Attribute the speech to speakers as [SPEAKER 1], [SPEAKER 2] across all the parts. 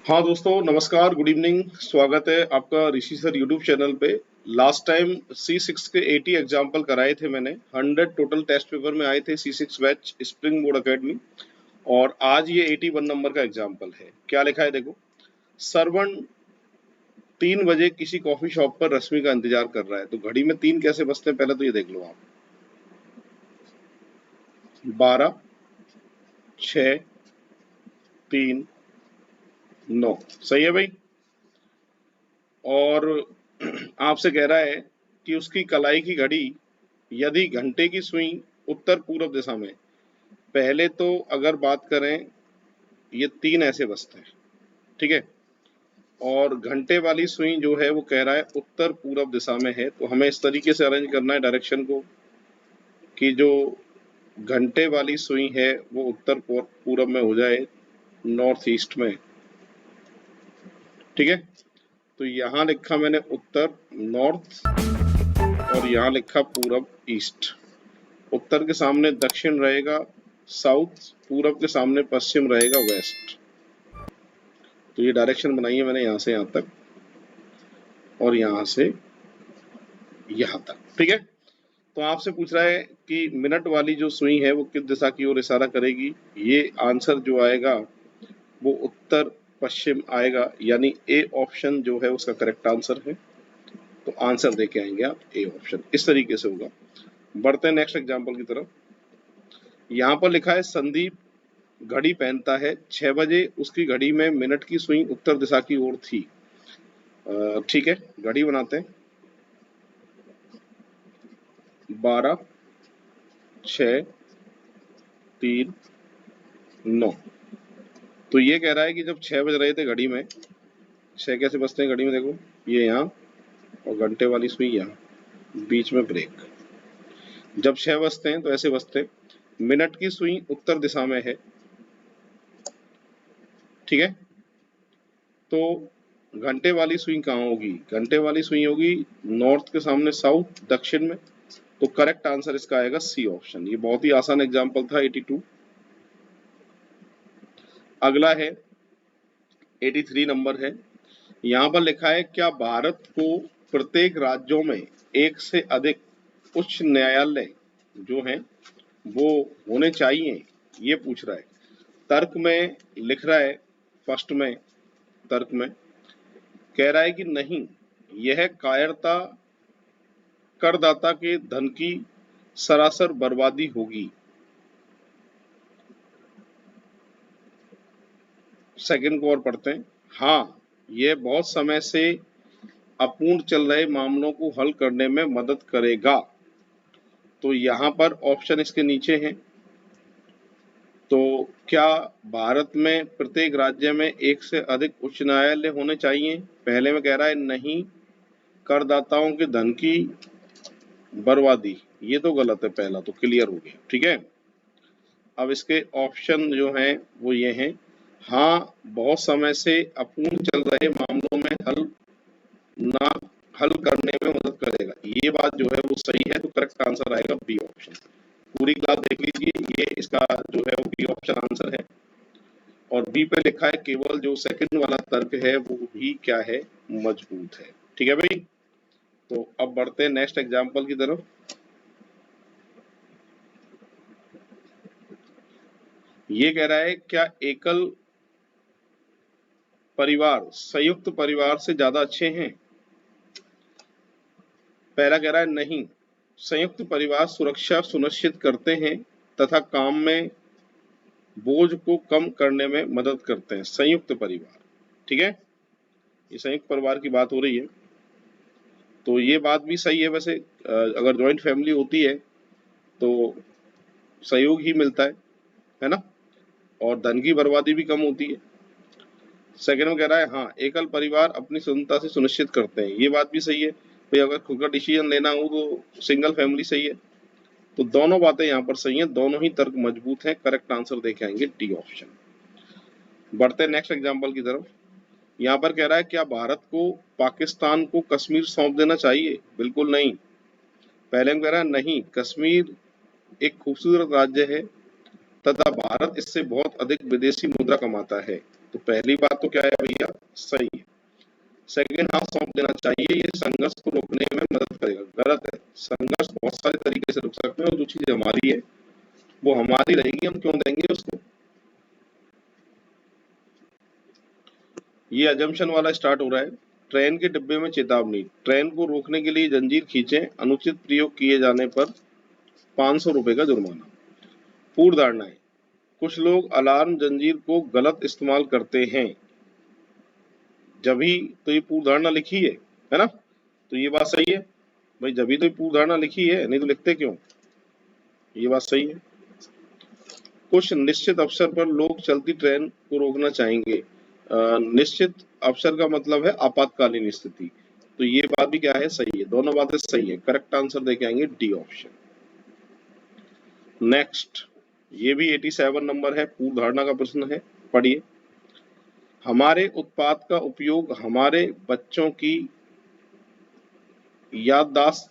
[SPEAKER 1] हाँ दोस्तों, नमस्कार, गुड इवनिंग। स्वागत है आपका ऋषि सर यूट्यूब चैनल पे। लास्ट टाइम C6 के 80 एग्जाम्पल कराए थे मैंने। 100 टोटल टेस्ट पेपर में आए थे C6 batch spring board academy. और आज ये 81 नंबर का एग्जाम्पल है। क्या लिखा है देखो। सरवण 3 बजे किसी कॉफी शॉप पर रश्मि का इंतजार कर रहा है। तो घड़ी में 3 कैसे बजते हैं, पहले तो ये देख लो आप। 12, 6, 3, 9। सही है भाई। और आपसे कह रहा है कि उसकी कलाई की घड़ी यदि घंटे की सुई उत्तर पूर्व दिशा में, पहले तो अगर बात करें ये 3 ऐसे बजते हैं, ठीक है। और घंटे वाली सुई जो है वो कह रहा है उत्तर पूर्व दिशा में है। तो हमें इस तरीके से अरेंज करना है डायरेक्शन को कि जो घंटे वाली सुई है वो उत्तर पूर्व में हो जाए, नॉर्थ ईस्ट में, ठीक है। तो यहाँ लिखा मैंने उत्तर नॉर्थ और यहाँ लिखा पूरब ईस्ट। उत्तर के सामने दक्षिण रहेगा साउथ, पूरब के सामने पश्चिम रहेगा वेस्ट। तो ये डायरेक्शन बनाई है मैंने यहाँ से यहाँ तक और यहाँ से यहाँ तक, ठीक है। तो आपसे पूछ रहा है कि मिनट वाली जो सुई है वो किस दिशा की ओर इशारा करेगी। ये आंसर जो आएगा वो उत्तर पश्चिम आएगा, यानी ए ऑप्शन जो है उसका करेक्ट आंसर है। तो आंसर देके आएंगे आप ए ऑप्शन, इस तरीके से होगा। बढ़ते हैं नेक्स्ट एग्जाम्पल की तरफ। यहाँ पर लिखा है संदीप घड़ी पहनता है, 6 बजे उसकी घड़ी में मिनट की सुई उत्तर दिशा की ओर थी। ठीक है, घड़ी बनाते हैं। 12, 6, 3, 9। तो ये कह रहा है कि जब 6 बज रहे थे घड़ी में, 6 कैसे बजते हैं घड़ी में, देखो ये यहाँ और घंटे वाली सुई यहाँ, बीच में ब्रेक। जब 6 बजते हैं तो ऐसे बजते हैं, मिनट की सुई उत्तर दिशा में है, ठीक है। तो घंटे वाली सुई कहाँ होगी, घंटे वाली सुई होगी नॉर्थ के सामने साउथ, दक्षिण में। तो करेक्ट आंसर इसका आएगा सी ऑप्शन। ये बहुत ही आसान एग्जांपल था 82। अगला है 83 नंबर है। यहाँ पर लिखा है क्या भारत को प्रत्येक राज्यों में एक से अधिक उच्च न्यायालय जो हैं वो होने चाहिए, ये पूछ रहा है। तर्क में लिख रहा है, फर्स्ट में तर्क में कह रहा है कि नहीं, यह कायरता करदाता के धन की सरासर बर्बादी होगी। सेकंड को और पढ़ते हैं। हाँ, यह बहुत समय से अपूर्ण चल रहे मामलों को हल करने में मदद करेगा। तो यहाँ पर ऑप्शन इसके नीचे हैं। तो क्या भारत में प्रत्येक राज्य में एक से अधिक उच्च न्यायालय होने चाहिए, पहले में कह रहा है नहीं, करदाताओं के धन की बर्बादी, ये तो गलत है, पहला तो क्लियर हो गया, ठीक है। अब इसके ऑप्शन जो हैं वो ये हैं। हाँ, बहुत समय से अपूर्ण चल रहे मामलों में हल करने में मदद करेगा, ये बात जो है वो सही है। तो करेक्ट आंसर आएगा बी ऑप्शन। पूरी क्लास देख लीजिए, ये इसका जो है वो बी ऑप्शन आंसर है। और बी पे लिखा है केवल जो सेकंड वाला तर्क है वो ही क्या है, मजबूत है, ठीक है भाई। तो अब बढ़ते हैं नेक्स्ट एग्जांपल की तरफ। ये कह रहा है क्या एकल परिवार संयुक्त परिवार से ज्यादा अच्छे हैं। पहला कह रहा है नहीं, संयुक्त परिवार सुरक्षा सुनिश्चित करते हैं तथा काम में बोझ को कम करने में मदद करते हैं। संयुक्त परिवार, ठीक है, ये संयुक्त परिवार की बात हो रही है। तो ये बात भी सही है। वैसे अगर जॉइंट फैमिली होती है तो सहयोग ही मिलता है ना, और धन की बर्बादी भी कम होती है। सेकंड में कह रहा है हाँ, एकल परिवार अपनी स्वतंत्रता से सुनिश्चित करते हैं, ये बात भी सही है भाई। अगर खुद का डिसीजन लेना हो तो सिंगल फैमिली सही है। तो दोनों बातें यहाँ पर सही हैं, दोनों ही तर्क मजबूत हैं। करेक्ट आंसर देखे आएंगे डी ऑप्शन। बढ़ते हैं नेक्स्ट एग्जांपल की तरफ। यहाँ पर कह रहा है क्या भारत को पाकिस्तान को कश्मीर सौंप देना चाहिए। बिल्कुल नहीं। पहले में कह रहा है नहीं, कश्मीर एक खूबसूरत राज्य है तथा भारत इससे बहुत अधिक विदेशी मुद्रा कमाता है। तो पहली बात तो क्या है भैया, सही है। सेकेंड हाफ सौंप देना चाहिए, ये संघर्ष को रोकने में मदद करेगा। गलत है, संघर्ष बहुत सारे तरीके से रुक सकते हैं और जो चीज हमारी है वो हमारी रहेगी, हम क्यों देंगे उसको। ये अजम्पशन वाला स्टार्ट हो रहा है। ट्रेन के डिब्बे में चेतावनी, ट्रेन को रोकने के लिए जंजीर खींचें, अनुचित प्रयोग किए जाने पर 500 रुपए का जुर्माना। पूर्व धारणाएं, कुछ लोग अलार्म जंजीर को गलत इस्तेमाल करते हैं, जब ही तो ये पूर्व धारणा लिखी है ना, तो ये बात सही है भाई, जब ही तो ये पूर्व धारणा लिखी है, नहीं तो लिखते क्यों, ये बात सही है। कुछ निश्चित अवसर पर लोग चलती ट्रेन को रोकना चाहेंगे। निश्चित अवसर का मतलब है आपातकालीन स्थिति, तो ये बात भी क्या है, सही है, दोनों बातें सही है। करेक्ट आंसर देके आएंगे डी ऑप्शन। नेक्स्ट, ये भी 87 नंबर है, पूर्व धारणा का प्रश्न है, पढ़िए। हमारे उत्पाद का उपयोग हमारे बच्चों की याददाश्त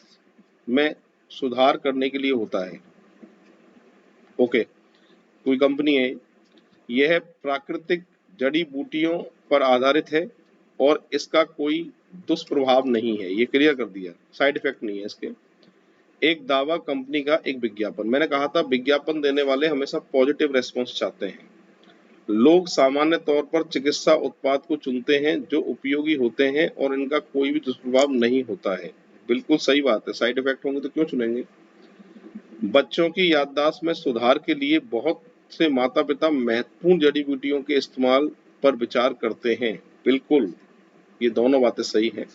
[SPEAKER 1] में सुधार करने के लिए होता है। ओके, कोई कंपनी है, यह प्राकृतिक जड़ी बूटियों पर आधारित है और इसका कोई दुष्प्रभाव नहीं है, ये क्लियर कर दिया, साइड इफेक्ट नहीं है इसके। एक दावा, कंपनी का एक विज्ञापन, मैंने कहा था विज्ञापन देने वाले हमेशा पॉजिटिव रेस्पॉन्स चाहते हैं। लोग सामान्य तौर पर चिकित्सा उत्पाद को चुनते हैं जो उपयोगी होते हैं और इनका कोई भी दुष्प्रभाव नहीं होता है। बिल्कुल सही बात है, साइड इफेक्ट होंगे तो क्यों चुनेंगे। बच्चों की याददाश्त में सुधार के लिए बहुत से माता पिता महत्वपूर्ण जड़ी बूटियों के इस्तेमाल पर विचार करते हैं। बिल्कुल, ये दोनों बातें सही हैं।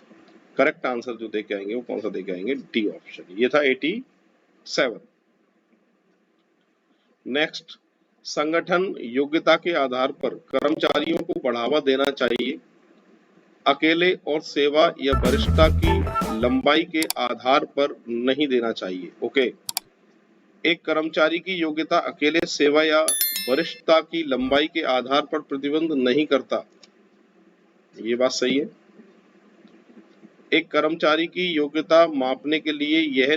[SPEAKER 1] करेक्ट आंसर जो देके आएंगे वो कौन सा देके आएंगे, डी ऑप्शन। ये था 87। नेक्स्ट, संगठन योग्यता के आधार पर कर्मचारियों को बढ़ावा देना चाहिए, अकेले और सेवा या वरिष्ठता की लंबाई के आधार पर नहीं देना चाहिए। ओके, एक कर्मचारी की योग्यता अकेले, सेवा या वरिष्ठता की लंबाई के आधार पर प्रतिबंध नहीं करता, ये बात सही है। एक कर्मचारी की योग्यता मापने के लिए यह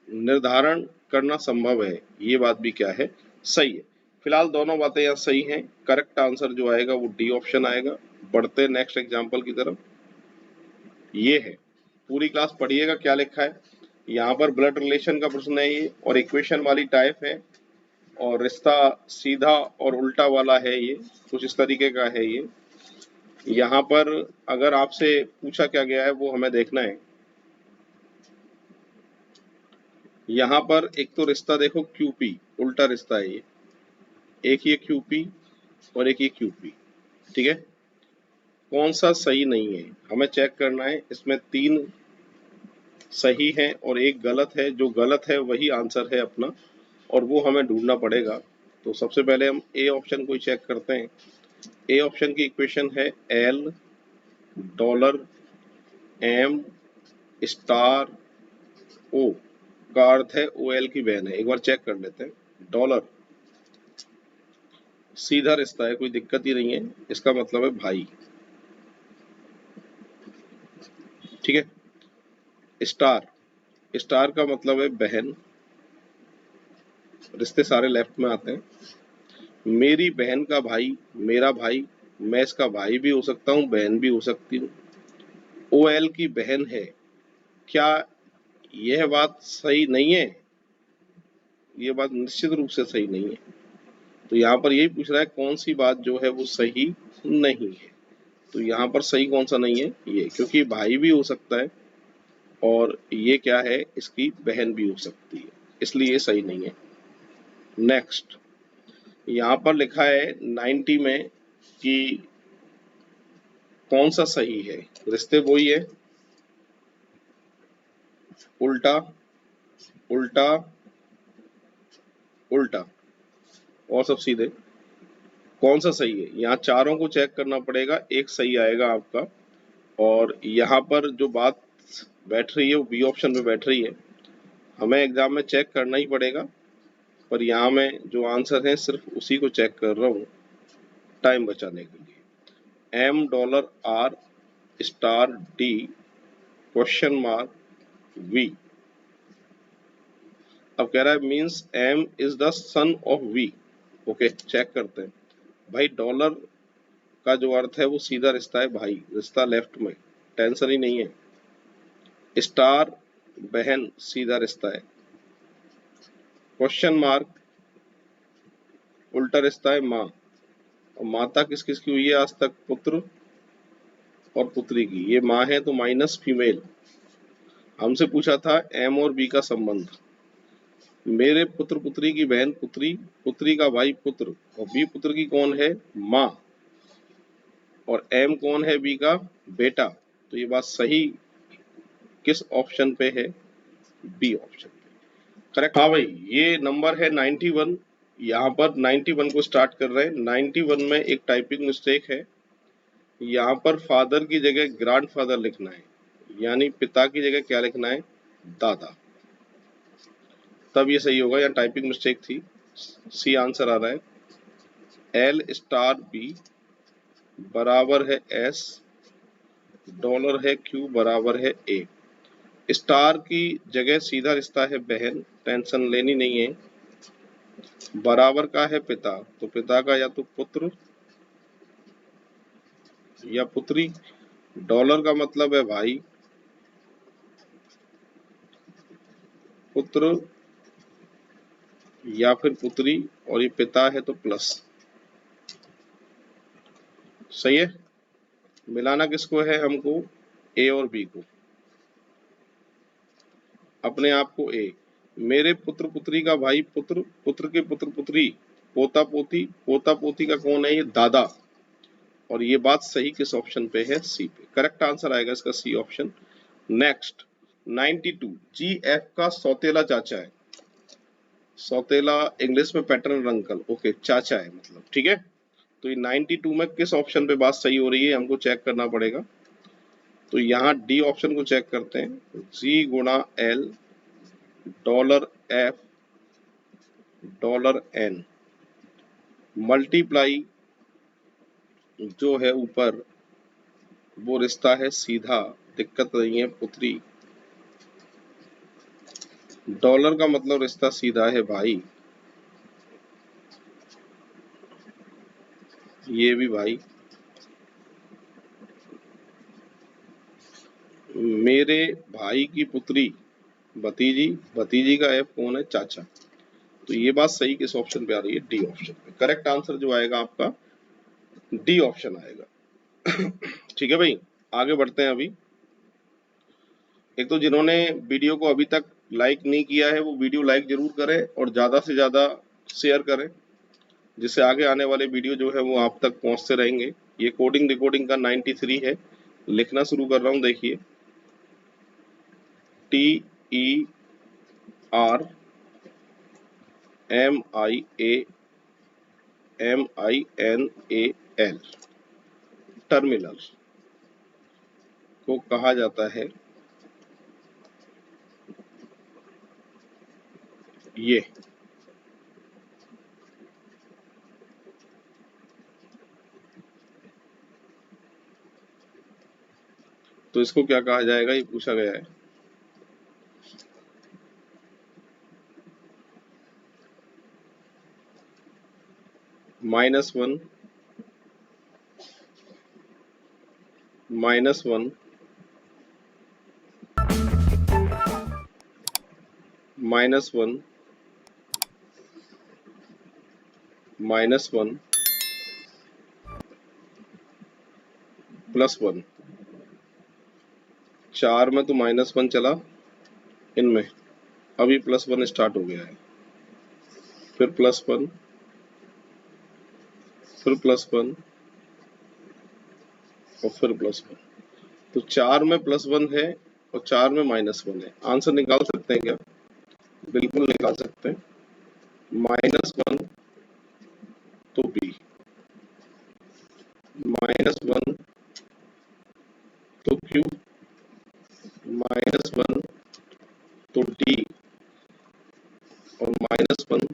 [SPEAKER 1] निर्धारण करना संभव है, ये बात भी क्या है, सही है। फिलहाल दोनों बातें यहाँ सही हैं। करेक्ट आंसर जो आएगा वो डी ऑप्शन आएगा। बढ़ते नेक्स्ट एग्जाम्पल की तरफ। ये है, पूरी क्लास पढ़िएगा क्या लिखा है। यहाँ पर ब्लड रिलेशन का प्रश्न है ये, और इक्वेशन वाली टाइप है, और रिश्ता सीधा और उल्टा वाला है, ये कुछ इस तरीके का है ये। यहाँ पर अगर आपसे पूछा क्या गया है वो हमें देखना है। यहाँ पर एक तो रिश्ता देखो क्यूपी, उल्टा रिश्ता है ये, एक ये क्यूपी और एक ये क्यूपी, ठीक है। कौन सा सही नहीं है हमें चेक करना है। इसमें 3 सही है और एक गलत है, जो गलत है वही आंसर है अपना, और वो हमें ढूंढना पड़ेगा। तो सबसे पहले हम ए ऑप्शन को चेक करते हैं। ए ऑप्शन की इक्वेशन है एल डॉलर एम स्टार ओ, का अर्थ है ओ एल की बहन है। एक बार चेक कर लेते हैं। डॉलर सीधा रिश्ता है, कोई दिक्कत ही नहीं है, इसका मतलब है भाई, ठीक है। स्टार, स्टार का मतलब है बहन, रिश्ते सारे लेफ्ट में आते हैं। मेरी बहन का भाई, मेरा भाई, मैं इसका भाई भी हो सकता हूँ, बहन भी हो सकती हूँ। ओ एल की बहन है, क्या यह बात सही नहीं है, ये बात निश्चित रूप से सही नहीं है। तो यहाँ पर यही पूछ रहा है कौन सी बात जो है वो सही नहीं है। तो यहाँ पर सही कौन सा नहीं है, ये, क्योंकि भाई भी हो सकता है और ये क्या है, इसकी बहन भी हो सकती है, इसलिए ये सही नहीं है। नेक्स्ट, यहाँ पर लिखा है 90 में कि कौन सा सही है। रिश्ते वही है, उल्टा उल्टा उल्टा और सब सीधे। कौन सा सही है, यहाँ चारों को चेक करना पड़ेगा, एक सही आएगा आपका। और यहाँ पर जो बात बैठ रही है वो बी ऑप्शन में बैठ रही है, हमें एग्जाम में चेक करना ही पड़ेगा, पर यहाँ मैं जो आंसर है सिर्फ उसी को चेक कर रहा हूँ टाइम बचाने के लिए। M dollar R star D question mark V. अब कह रहा है means M is the son of V. Okay, check करते हैं। भाई डॉलर का जो अर्थ है वो सीधा रिश्ता है भाई, रिश्ता लेफ्ट में, टेंशन ही नहीं है। स्टार बहन सीधा रिश्ता है। क्वेश्चन मार्क उल्टा रिश्ता है माँ, और माता किस किस की हुई है आज तक? पुत्र और पुत्री की। ये माँ है तो माइनस फीमेल। हमसे पूछा था एम और बी का संबंध। मेरे पुत्र पुत्री की बहन पुत्री, पुत्री का भाई पुत्र, और बी पुत्र की कौन है? माँ, और एम कौन है? बी का बेटा। तो ये बात सही किस ऑप्शन पे है? बी ऑप्शन पे, करेक्ट। हाँ भाई, ये नंबर है 91। यहाँ पर 91 को स्टार्ट कर रहे हैं। 91 में एक टाइपिंग मिस्टेक है। यहाँ पर फादर की जगह ग्रैंडफादर लिखना है, यानी पिता की जगह क्या लिखना है? दादा, तब ये सही होगा। यहाँ टाइपिंग मिस्टेक थी। सी आंसर आ रहा है। एल स्टार बी बराबर है एस, डॉलर है क्यू बराबर है ए। स्टार की जगह सीधा रिश्ता है बहन, टेंशन लेनी नहीं है। बराबर का है पिता, तो पिता का या तो पुत्र या पुत्री। डॉलर का मतलब है भाई, पुत्र या फिर पुत्री, और ये पिता है तो प्लस। सही है। मिलाना किसको है हमको? ए और बी को, अपने आप को ए। मेरे पुत्र पुत्री का भाई पुत्र, पुत्र के पुत्र पुत्री, पोता पोती, पोता पोती का कौन है? ये दादा। और ये बात सही किस ऑप्शन पे है? सी पे। करेक्ट आंसर आएगा इसका सी ऑप्शन। नेक्स्ट 92, जी एफ का सौतेला चाचा है। सौतेला इंग्लिश में पैटर्न अंकल, ओके, चाचा है मतलब, ठीक है। तो ये 92 में किस ऑप्शन पे बात सही हो रही है हमको चेक करना पड़ेगा। तो यहाँ डी ऑप्शन को चेक करते हैं। जी गुणा L dollar F dollar an multiply जो है ऊपर वो रिश्ता है सीधा, दिक्कत नहीं है पुत्री। डॉलर का मतलब रिश्ता सीधा है भाई, ये भी भाई। मेरे भाई की पुत्री भतीजी, भतीजी का एफ कौन है? चाचा। तो ये बात सही किस ऑप्शन पे आ रही है? डी ऑप्शन पे। करेक्ट आंसर जो आएगा आपका डी ऑप्शन आएगा। ठीक है भाई, आगे बढ़ते हैं। अभी एक तो जिन्होंने वीडियो को अभी तक लाइक नहीं किया है वो वीडियो लाइक जरूर करें और ज़्यादा से ज़्यादा शेयर करें, जिससे आगे आने वाले वीडियो जो है वो आप तक पहुंचते रहेंगे। ये कोडिंग रिकॉर्डिंग का 93 है। लिखना शुरू कर रहा हूँ, देखिए। TERMINAL टर्मिनल को कहा जाता है ये। तो इसको क्या कहा जाएगा ये पूछा गया है। -1 -1 -1 -1 +1। 4 में तो -1 चला, इनमें अभी +1 स्टार्ट हो गया है, फिर +1, फिर +1 और फिर +1। तो 4 में +1 है और 4 में -1 है। आंसर निकाल सकते हैं क्या? बिल्कुल निकाल सकते हैं। -1 तो बी, -1 तो क्यू, -1 तो डी, और -1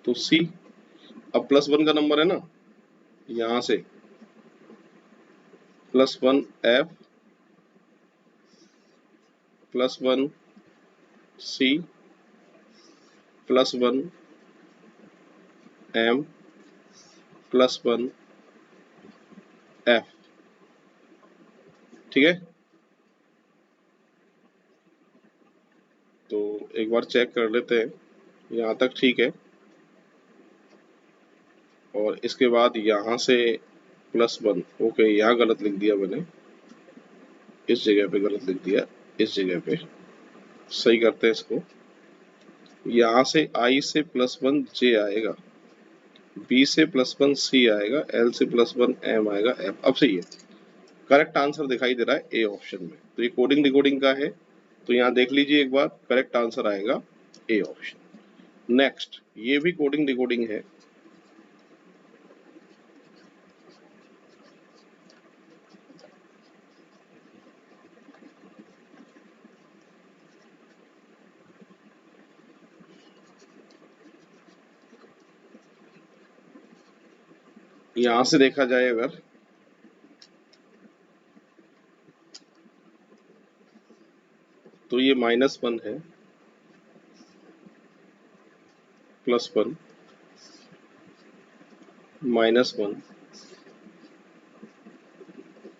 [SPEAKER 1] तो सी। अब +1 का नंबर है ना, यहाँ से +1 एफ +1 सी +1 एम +1 F, ठीक है। तो एक बार चेक कर लेते हैं, यहाँ तक ठीक है। और इसके बाद यहाँ से +1, ओके, यहाँ गलत लिख दिया मैंने, इस जगह पे गलत लिख दिया, इस जगह पे सही करते हैं इसको। यहाँ से I से +1 J आएगा, B से +1 C आएगा, L से +1 M आएगा, F। अब सही है, करेक्ट आंसर दिखाई दे रहा है ए ऑप्शन में। तो ये कोडिंग डिकोडिंग का है, तो यहाँ देख लीजिए एक बार, करेक्ट आंसर आएगा ए ऑप्शन। नेक्स्ट, ये भी कोडिंग डिकोडिंग है। यहां से देखा जाए अगर, तो ये -1 है, +1, -1,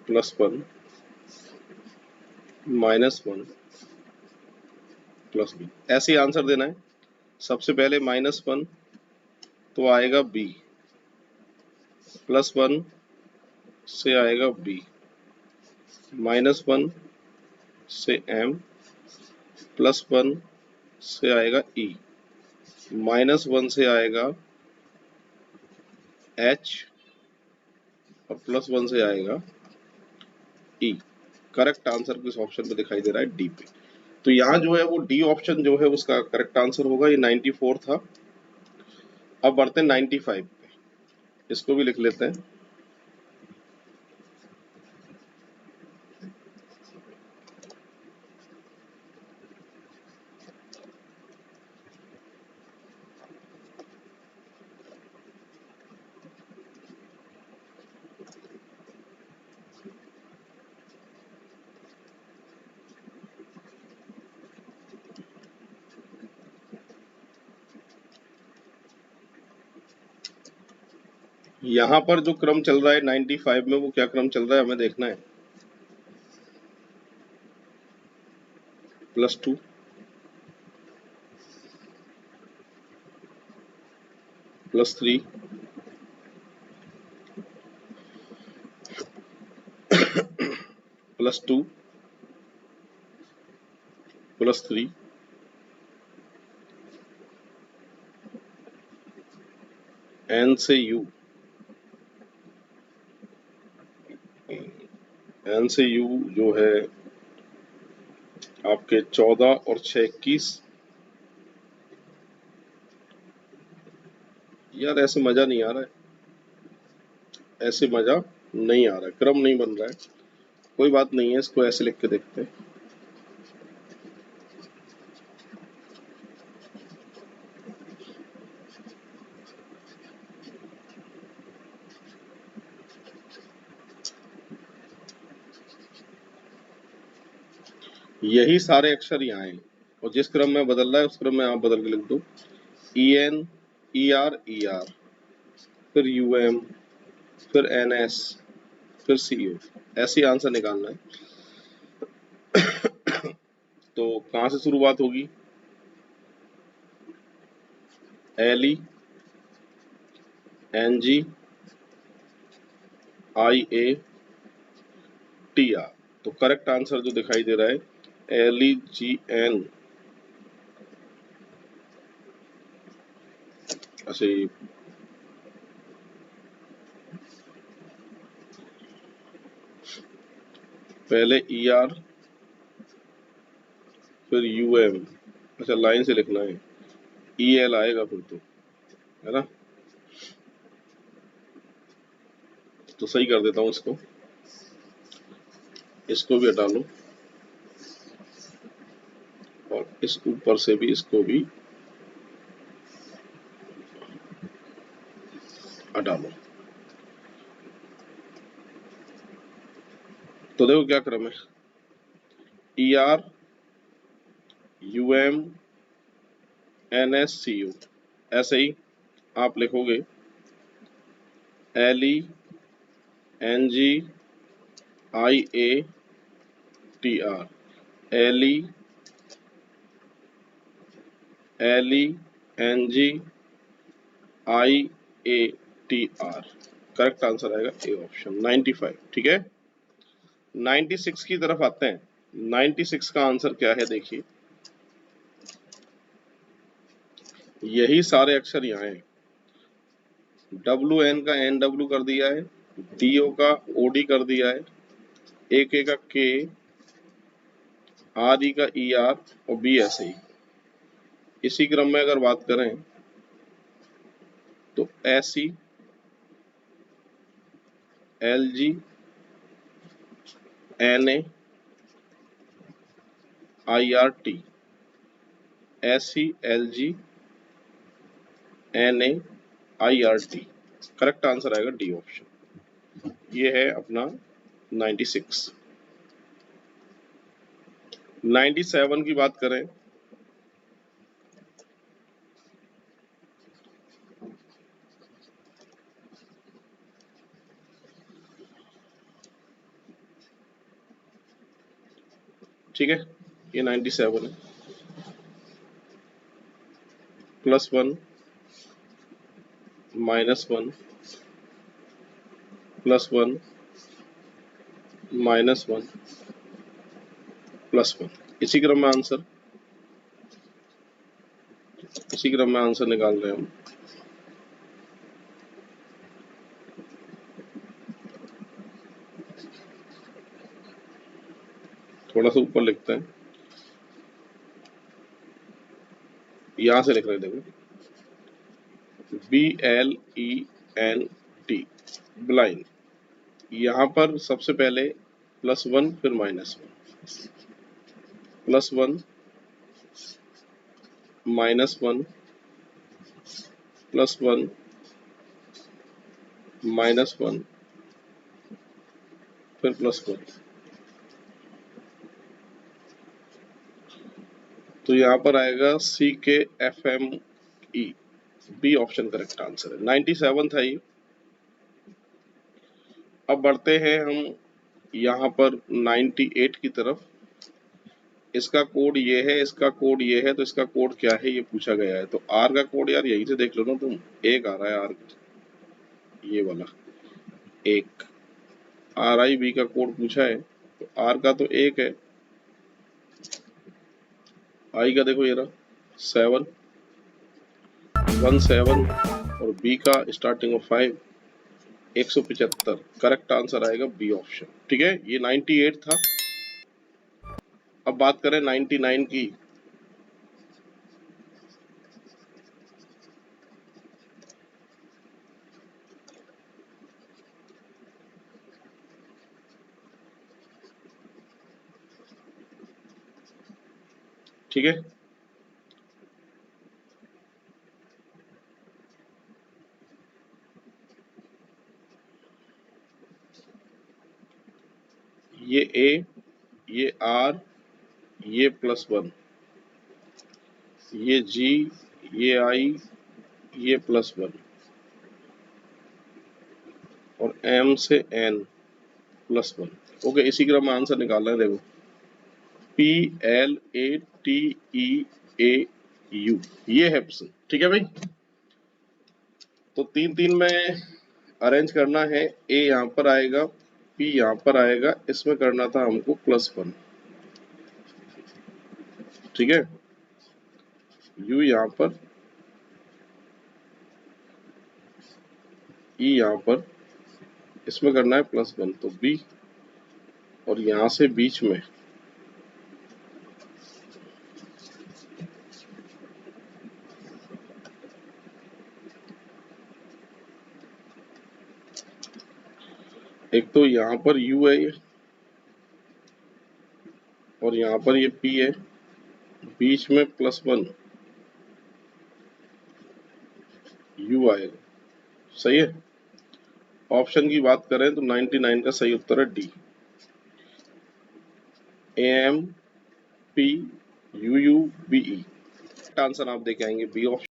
[SPEAKER 1] +1, -1, +B, ऐसे ही आंसर देना है। सबसे पहले -1 तो आएगा B, +1 से आएगा B, -1 से M, +1 से आएगा E, -1 से आएगा H, और +1 से आएगा E। करेक्ट आंसर किस ऑप्शन पे दिखाई दे रहा है? डी पे। तो यहाँ जो है वो डी ऑप्शन जो है उसका करेक्ट आंसर होगा। ये 94 था। अब बढ़ते हैं 95 पे, इसको भी लिख लेते हैं। यहाँ पर जो क्रम चल रहा है 95 में, वो क्या क्रम चल रहा है हमें देखना है। +2, +3, +2, +3, N से U, N से U जो है आपके 14 और 6 21। यार ऐसे मजा नहीं आ रहा है, ऐसे मजा नहीं आ रहा है, क्रम नहीं बन रहा है। कोई बात नहीं है, इसको ऐसे लिख के देखते हैं। यही सारे अक्षर यहाँ हैं, और जिस क्रम में बदल रहा है उस क्रम में आप बदल के लिख दो। EN, ER, ER, फिर UM, फिर NS, फिर CO, ऐसे ही आंसर निकालना है। तो कहाँ से शुरुआत होगी? LE, NG, IA, TR। तो करेक्ट आंसर जो दिखाई दे रहा है LEGN। अच्छा, पहले ER, फिर UM। अच्छा, लाइन से लिखना है, EL आएगा फिर तो, है ना? तो सही कर देता हूँ इसको, इसको भी हटा लो, और इस ऊपर से भी इसको भी हटा लो। तो देखो क्या क्रम है, ER, UM, NS, CO, ऐसे ही आप लिखोगे। LENGIATR, LENGIATR, करेक्ट आंसर आएगा ए ऑप्शन 95। ठीक है, 96 की तरफ आते हैं। 96 का आंसर क्या है देखिए, यही सारे अक्षर यहाँ हैं। WN का NW कर दिया है, DO का OD कर दिया है, AK का K, RE का ER और B ऐसे ही। इसी क्रम में अगर बात करें तो SE, LG, NA, IRT, SE, LG, NA, IRT, correct answer आएगा डी ऑप्शन। ये है अपना 96। 97 की बात करें ठीक है, ये 97 है। +1 -1 +1 -1 +1, इसी क्रम में आंसर निकाल रहे हैं हम। थोड़ा सा ऊपर लिखते हैं, यहां से लिख रहे हैं, देखो BLENT, ब्लाइंड। यहां पर सबसे पहले +1 फिर -1, +1 -1 +1 -1 फिर +1। तो यहाँ पर आएगा CKFME, B option correct answer है। 97 था ये। अब बढ़ते हैं हम यहाँ पर 98 की तरफ। इसका कोड ये है, इसका कोड ये है, तो इसका कोड क्या है ये पूछा गया है। तो आर का कोड यार यहीं से देख लो ना तुम, एक आ रहा है आर का, ये वाला एक। RIB का कोड पूछा है, तो आर का तो एक है, आई का देखो ये रहा 7 1 7 और बी का स्टार्टिंग ऑफ 5 175। करेक्ट आंसर आएगा बी ऑप्शन। ठीक है, ये 98 था। अब बात करें 99 की। ठीक है, ये ए, ये आर, ये +1, ये जी, ये आई, ये +1 और M से N +1। ओके, इसी क्रम में आंसर निकालना है। देखो PLATEAU, ये है ऑप्शन। ठीक है भाई, तो 3-3 में अरेंज करना है। ए यहाँ पर आएगा, पी यहाँ पर आएगा, इसमें करना था हमको +1। ठीक है, यू यहाँ पर, ई यहाँ पर, इसमें करना है +1, तो बी और यहाँ से बीच में एक तो यहाँ पर यू है और यहाँ पर ये पी है, बीच में +1 यू आएगा। सही है, ऑप्शन की बात करें तो 99 का सही उत्तर है डी, AMPUUBE। आंसर आप देख आएंगे बी ऑप्शन।